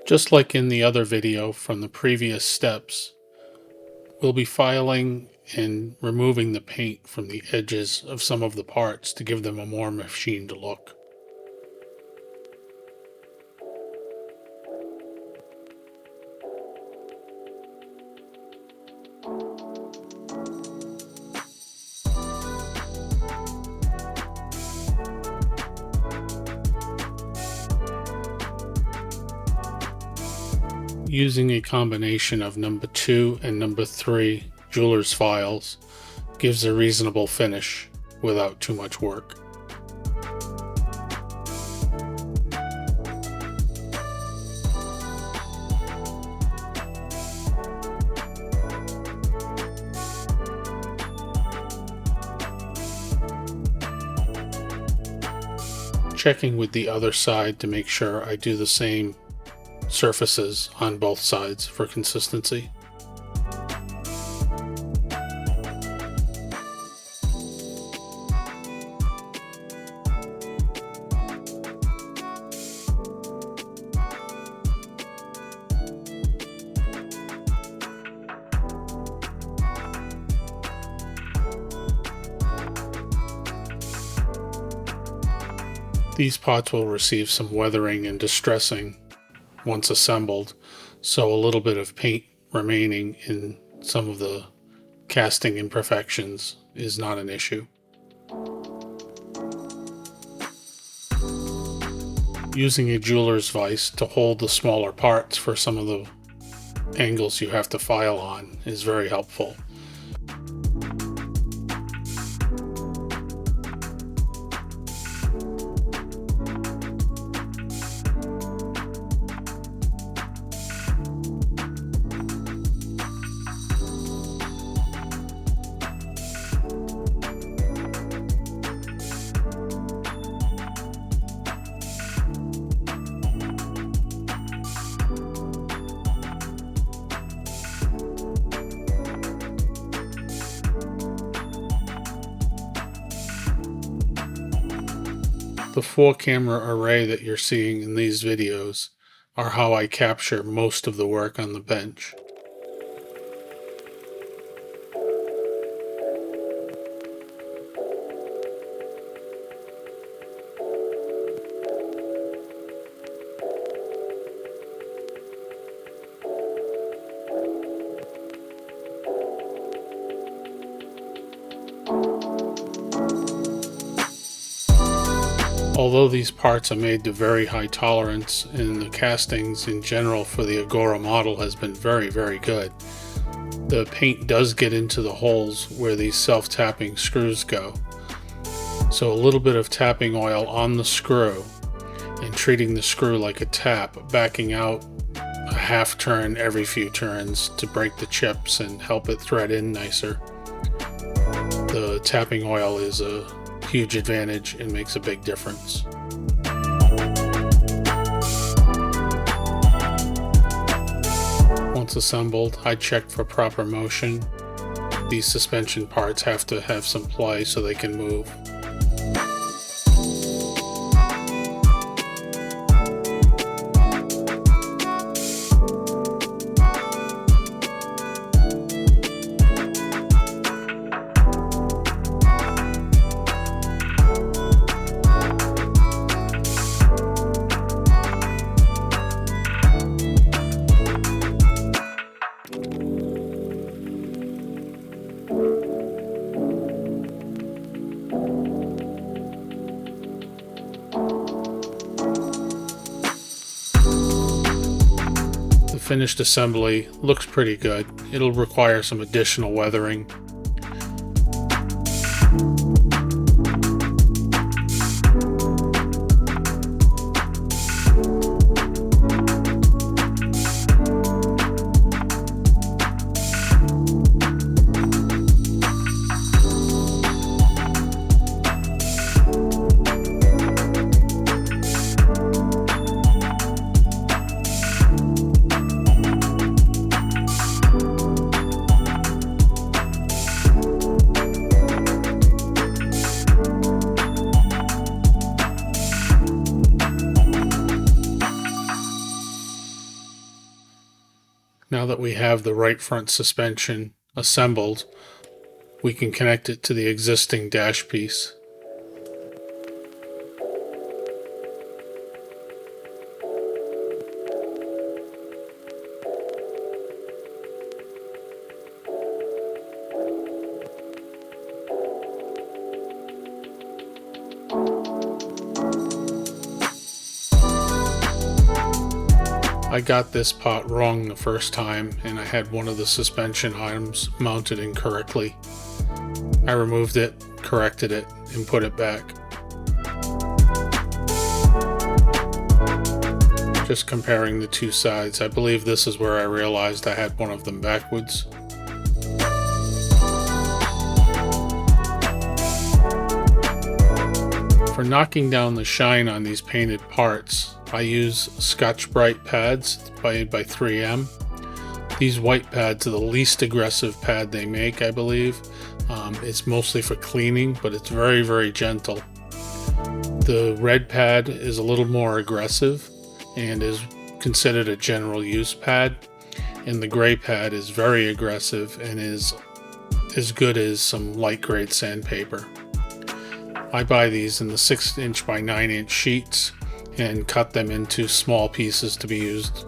Just like in the other video from the previous steps, we'll be filing and removing the paint from the edges of some of the parts to give them a more machined look. Using a combination of number 2 and number 3 jeweler's files gives a reasonable finish without too much work. Checking with the other side to make sure I do the same surfaces on both sides for consistency. These pots will receive some weathering and distressing once assembled, so a little bit of paint remaining in some of the casting imperfections is not an issue. Using a jeweler's vise to hold the smaller parts for some of the angles you have to file on is very helpful. The 4-camera array that you're seeing in these videos are how I capture most of the work on the bench. Although these parts are made to very high tolerance, and the castings in general for the Agora model has been very, very good, the paint does get into the holes where these self-tapping screws go. So a little bit of tapping oil on the screw and treating the screw like a tap, backing out a half turn every few turns to break the chips and help it thread in nicer. The tapping oil is a huge advantage and makes a big difference. Once assembled, I checked for proper motion. These suspension parts have to have some play so they can move. The finished assembly looks pretty good. It'll require some additional weathering. Now that we have the right front suspension assembled, we can connect it to the existing dash piece. I got this part wrong the first time, and I had one of the suspension arms mounted incorrectly. I removed it, corrected it, and put it back. Just comparing the two sides, I believe this is where I realized I had one of them backwards. For knocking down the shine on these painted parts, I use Scotch-Brite pads by 3M. These white pads are the least aggressive pad they make, I believe. It's mostly for cleaning, but it's very, very gentle. The red pad is a little more aggressive and is considered a general use pad. And the gray pad is very aggressive and is as good as some light grade sandpaper. I buy these in the 6" by 9" sheets and cut them into small pieces to be used.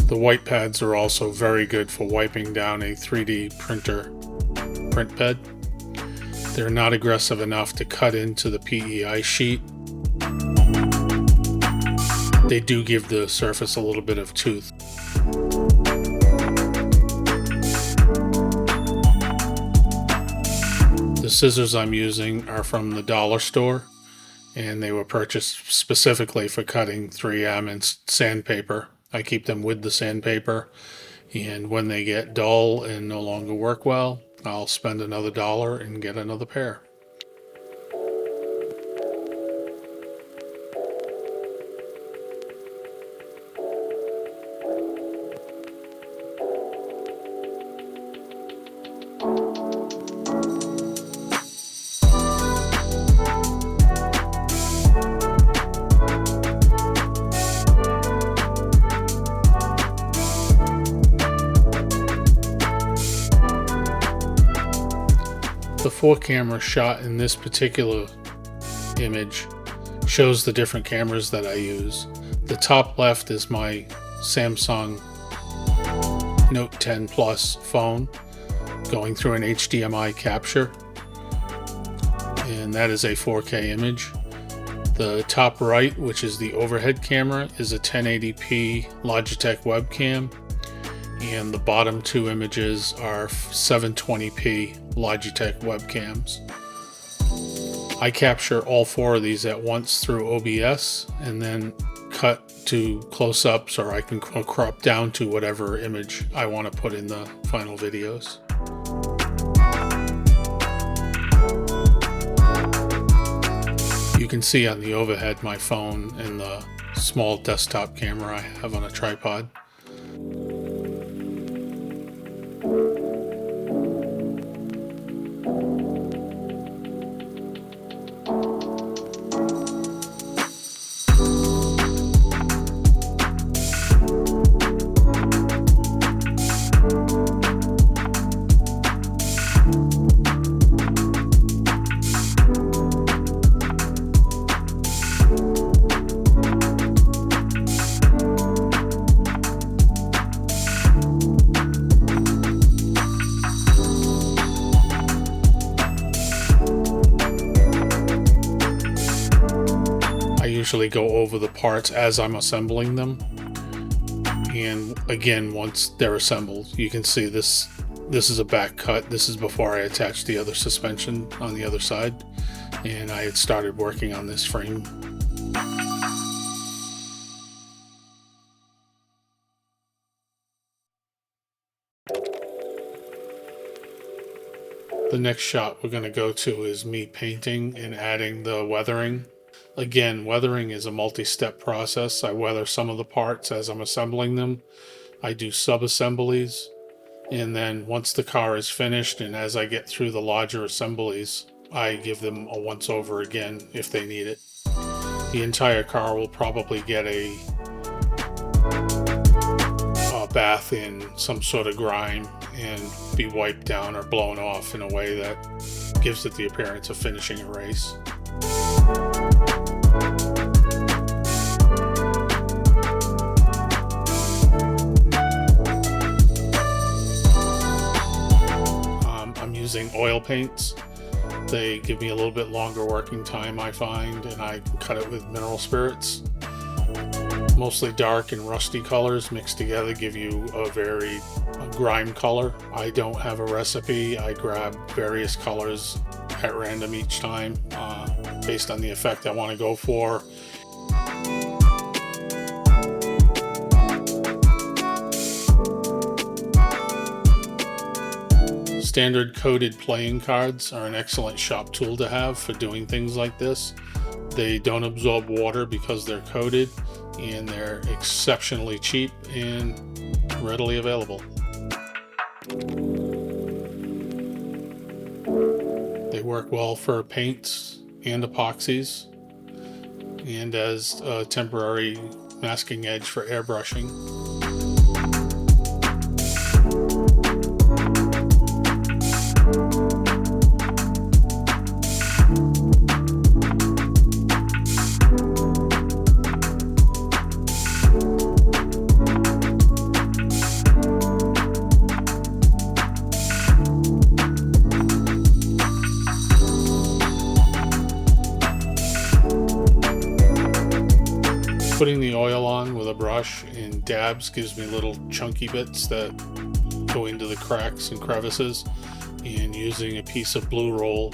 The white pads are also very good for wiping down a 3D printer print bed. They're not aggressive enough to cut into the PEI sheet. They do give the surface a little bit of tooth. The scissors I'm using are from the dollar store, and they were purchased specifically for cutting 3M and sandpaper. I keep them with the sandpaper, and when they get dull and no longer work well, I'll spend another $1 and get another pair. The 4-camera shot in this particular image shows the different cameras that I use. The top left is my Samsung Note 10 Plus phone going through an HDMI capture, and that is a 4K image. The top right, which is the overhead camera, is a 1080p Logitech webcam, and the bottom two images are 720p Logitech webcams. I capture all 4 of these at once through OBS and then cut to close-ups, or I can crop down to whatever image I want to put in the final videos. You can see on the overhead my phone and the small desktop camera I have on a tripod. Usually go over the parts as I'm assembling them, and again, once they're assembled, you can see this is a back cut. This is before I attach the other suspension on the other side, and I had started working on this frame. The next shot we're going to go to is me painting and adding the weathering. Again, weathering is a multi-step process. I weather some of the parts as I'm assembling them. I do sub-assemblies, and then once the car is finished and as I get through the larger assemblies, I give them a once-over again if they need it. The entire car will probably get a bath in some sort of grime and be wiped down or blown off in a way that gives it the appearance of finishing a race. I'm using oil paints. They give me a little bit longer working time, I find, and I can cut it with mineral spirits. Mostly dark and rusty colors mixed together give you a grime color. I don't have a recipe. I grab various colors at random each time based on the effect I want to go for. Standard coated playing cards are an excellent shop tool to have for doing things like this. They don't absorb water because they're coated, and they're exceptionally cheap and readily available. They work well for paints and epoxies, and as a temporary masking edge for airbrushing. Putting the oil on with a brush in dabs gives me little chunky bits that go into the cracks and crevices, and using a piece of blue roll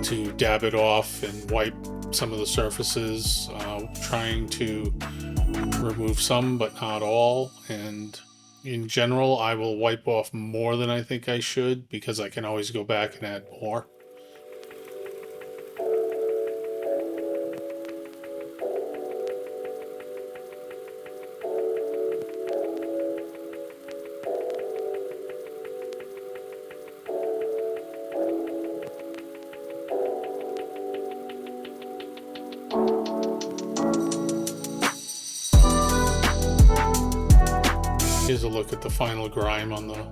to dab it off and wipe some of the surfaces, trying to remove some but not all. And in general, I will wipe off more than I think I should because I can always go back and add more. Here's a look at the final grime on the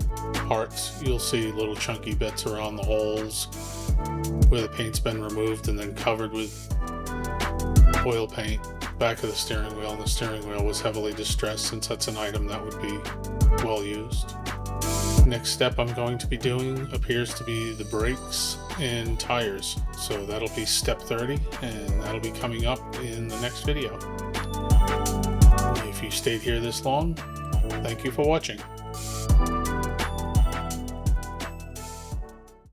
parts. You'll see little chunky bits around the holes where the paint's been removed and then covered with oil paint. Back of the steering wheel, and the steering wheel was heavily distressed since that's an item that would be well used. Next step I'm going to be doing appears to be the brakes and tires. So that'll be step 30, and that'll be coming up in the next video. If you stayed here this long, thank you for watching.